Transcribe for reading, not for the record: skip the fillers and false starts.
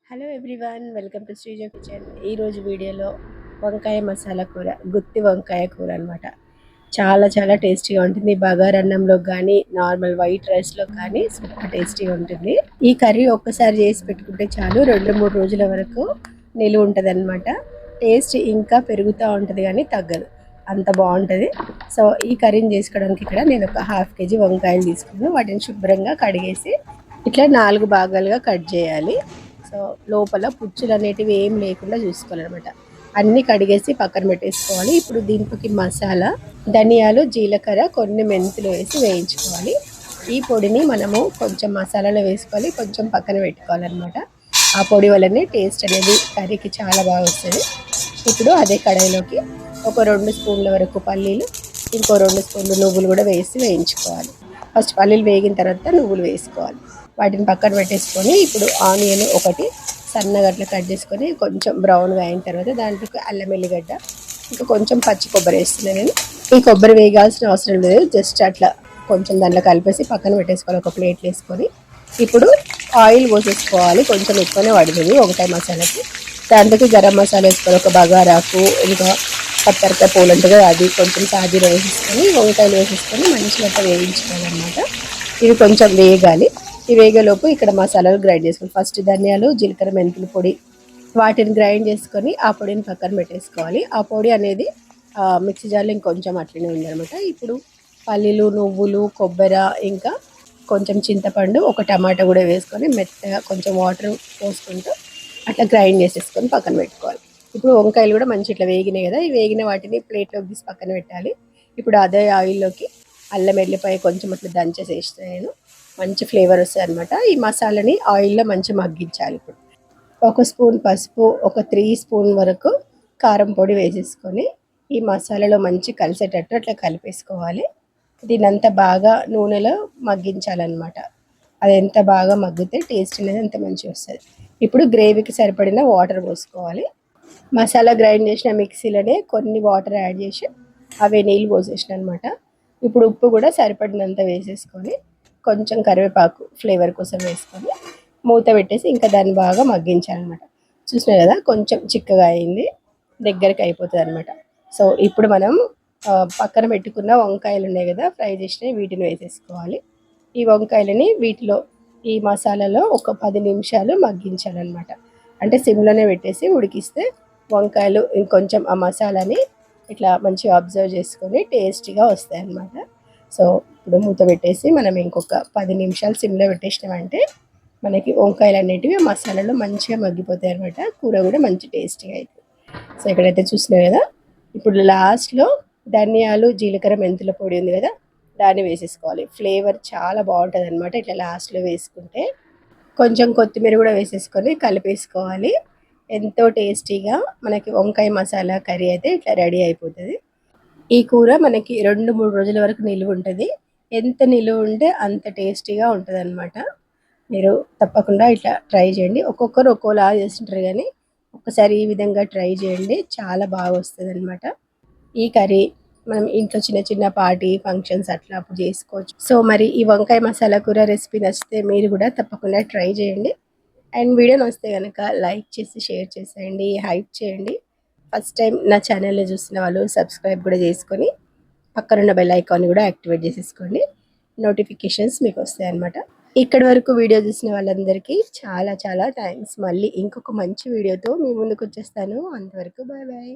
Hello everyone, welcome to Sreeja kitchen. ఈరోజు వీడియోలో వంకాయ మసాలా కూర, గుత్తి వంకాయ కూర అనమాట. చాలా చాలా టేస్టీగా ఉంటుంది. బగారన్నంలో కానీ నార్మల్ వైట్ రైస్లో కానీ సూపర్ టేస్టీగా ఉంటుంది. ఈ కర్రీ ఒక్కసారి చేసి పెట్టుకుంటే చాలు, 2-3 రోజుల వరకు నిలువ ఉంటుంది అనమాట. టేస్ట్ ఇంకా పెరుగుతూ ఉంటుంది కానీ తగ్గదు, అంత బాగుంటుంది. సో ఈ కర్రీని చేసుకోవడానికి ఇక్కడ నేను ఒక 1/2 kg వంకాయలు తీసుకున్నాను. వాటిని శుభ్రంగా కడిగేసి ఇట్లా 4 భాగాలుగా కట్ చేయాలి. సో లోపల పుచ్చులు అనేటివి ఏం లేకుండా చూసుకోవాలన్నమాట. అన్నీ కడిగేసి పక్కన పెట్టేసుకోవాలి. ఇప్పుడు దీంట్లోకి మసాలా, ధనియాలు, జీలకర్ర, కొన్ని మెంతులు వేసి వేయించుకోవాలి. ఈ పొడిని మనము కొంచెం మసాలాలో వేసుకోవాలి, కొంచెం పక్కన పెట్టుకోవాలన్నమాట. ఆ పొడి వల్లనే టేస్ట్ అనేది కర్రీకి చాలా బాగా వస్తుంది. ఇప్పుడు అదే కడాయిలోకి ఒక 2 స్పూన్ల వరకు పల్లీలు, ఇంకో 2 స్పూన్లు నువ్వులు కూడా వేసి వేయించుకోవాలి. ఫస్ట్ పల్లీలు వేగిన తర్వాత నువ్వులు వేసుకోవాలి. వాటిని పక్కన పెట్టేసుకొని ఇప్పుడు ఆనియన్ ఒకటి సన్నగా అట్లా కట్ చేసుకొని కొంచెం బ్రౌన్గా అయిన తర్వాత దాంట్లోకి అల్లం ఎల్లిగడ్డ, ఇంకా కొంచెం పచ్చి కొబ్బరి వేస్తున్నాను నేను. ఈ కొబ్బరి వేయాల్సిన అవసరం లేదు, జస్ట్ అట్లా కొంచెం దాంట్లో కలిపేసి పక్కన పెట్టేసుకోవాలి ఒక ప్లేట్లు వేసుకొని. ఇప్పుడు ఆయిల్ పోసేసుకోవాలి, కొంచెం ఎక్కువనే పడుతుంది ఒకటే మసాలాకి. దాంట్లోకి గరం మసాలా వేసుకోవాలి, ఒక బగారాకు, ఇంకా పత్తరకాయ పూలు ఉంటుంది అది, కొంచెం సాజీర వేసేసుకొని వంకాయలు వేసేసుకొని మంచిగా అట్లా వేయించుకోవాలన్నమాట. ఇవి కొంచెం వేగాలి. ఈ వేగలోపు ఇక్కడ మసాలాలు గ్రైండ్ చేసుకోవాలి. ఫస్ట్ ధనియాలు, జీలకర్ర, మెంతుల పొడి వాటిని గ్రైండ్ చేసుకొని ఆ పొడిని పక్కన పెట్టేసుకోవాలి. ఆ పొడి అనేది మిక్సీ జార్లో ఇంకొంచెం అట్లనే ఉందన్నమాట. ఇప్పుడు పల్లీలు, నువ్వులు, కొబ్బరి, ఇంకా కొంచెం చింతపండు, ఒక టమాటా కూడా వేసుకొని మెత్తగా కొంచెం వాటర్ పోసుకుంటూ అట్లా గ్రైండ్ చేసేసుకొని పక్కన పెట్టుకోవాలి. ఇప్పుడు వంకాయలు కూడా మంచి ఇట్లా వేగినాయి కదా, ఈ వేగిన వాటిని ప్లేట్లోకి తీసి పక్కన పెట్టాలి. ఇప్పుడు అదే ఆయిల్లోకి అల్లం ఎల్లిపాయ కొంచెం అట్లా దంచేసేస్తాను నేను, మంచి ఫ్లేవర్ వస్తుంది అనమాట. ఈ మసాలాని ఆయిల్లో మంచి మగ్గించాలి. ఇప్పుడు ఒక స్పూన్ పసుపు, ఒక 3 స్పూన్ వరకు కారం పొడి వేసేసుకొని ఈ మసాలాలో మంచి కలిసేటట్టు అట్లా కలిపేసుకోవాలి. దీనంతా బాగా నూనెలో మగ్గించాలన్నమాట. అది ఎంత బాగా మగ్గితే టేస్ట్ అనేది అంత మంచిగా వస్తుంది. ఇప్పుడు గ్రేవీకి సరిపడిన వాటర్ పోసుకోవాలి. మసాలా గ్రైండ్ చేసిన మిక్సీలోనే కొన్ని వాటర్ యాడ్ చేసి అవే నీళ్ళు పోసేసిన అనమాట. ఇప్పుడు ఉప్పు కూడా సరిపడినంత వేసేసుకొని కొంచెం కరివేపాకు ఫ్లేవర్ కోసం వేసుకొని మూత పెట్టేసి ఇంకా దాన్ని బాగా మగ్గించాలన్నమాట. చూసినా కదా కొంచెం చిక్కగా అయింది, దగ్గరికి అయిపోతుంది అనమాట. సో ఇప్పుడు మనం పక్కన పెట్టుకున్న వంకాయలు ఉన్నాయి కదా ఫ్రై చేసినవి, వీటిని వేసేసుకోవాలి. ఈ వంకాయలని వీటిలో ఈ మసాలాలో ఒక 10 నిమిషాలు మగ్గించాలన్నమాట. అంటే సిమ్లోనే పెట్టేసి ఉడికిస్తే వంకాయలు ఇంకొంచెం ఆ మసాలాని ఇట్లా మంచిగా అబ్జర్వ్ చేసుకొని టేస్టీగా వస్తాయి అన్నమాట. సో ఇప్పుడు మూత పెట్టేసి మనం ఇంకొక 10 నిమిషాలు సిమ్లో పెట్టేసినామంటే మనకి వంకాయలు అనేటివి మసాలాలో మంచిగా మగ్గిపోతాయి అనమాట. కూర కూడా మంచి టేస్టీగా అవుతుంది. సో ఇక్కడైతే చూసినా కదా, ఇప్పుడు లాస్ట్లో ధనియాలు, జీలకర్ర, మెంతుల పొడి ఉంది కదా, దాన్ని వేసేసుకోవాలి. ఫ్లేవర్ చాలా బాగుంటుంది అనమాట ఇట్లా లాస్ట్లో వేసుకుంటే. కొంచెం కొత్తిమీర కూడా వేసేసుకొని కలిపేసుకోవాలి. ఎంతో టేస్టీగా మనకి వంకాయ మసాలా కర్రీ అయితే ఇట్లా రెడీ అయిపోతుంది. ఈ కూర మనకి 2-3 రోజుల వరకు నిలువ ఉంటుంది. ఎంత నిలువ ఉంటే అంత టేస్టీగా ఉంటుంది అనమాట. మీరు తప్పకుండా ఇట్లా ట్రై చేయండి. ఒక్కొక్కరు ఒక్కోలా చేస్తుంటారు కానీ ఒక్కసారి ఈ విధంగా ట్రై చేయండి, చాలా బాగా వస్తుంది అనమాట. ఈ కర్రీ మనం ఇంట్లో చిన్న చిన్న పార్టీ ఫంక్షన్స్ అట్లా అప్పుడు చేసుకోవచ్చు. సో మరి ఈ వంకాయ మసాలా కూర రెసిపీ నచ్చితే మీరు కూడా తప్పకుండా ట్రై చేయండి. అండ్ వీడియో నచ్చితే కనుక లైక్ చేసి షేర్ చేసేయండి, హైప్ చేయండి. ఫస్ట్ టైం నా ఛానల్ని చూసిన వాళ్ళు సబ్స్క్రైబ్ కూడా చేసుకొని పక్కనున్న బెల్ ఐకాన్ కూడా యాక్టివేట్ చేసేసుకోండి. నోటిఫికేషన్స్ మీకు వస్తాయి అన్నమాట. ఇక్కడి వరకు వీడియో చూసిన వాళ్ళందరికీ చాలా చాలా థ్యాంక్స్. మళ్ళీ ఇంకొక మంచి వీడియోతో మీ ముందుకు వచ్చేస్తాను. అంతవరకు బాయ్ బాయ్.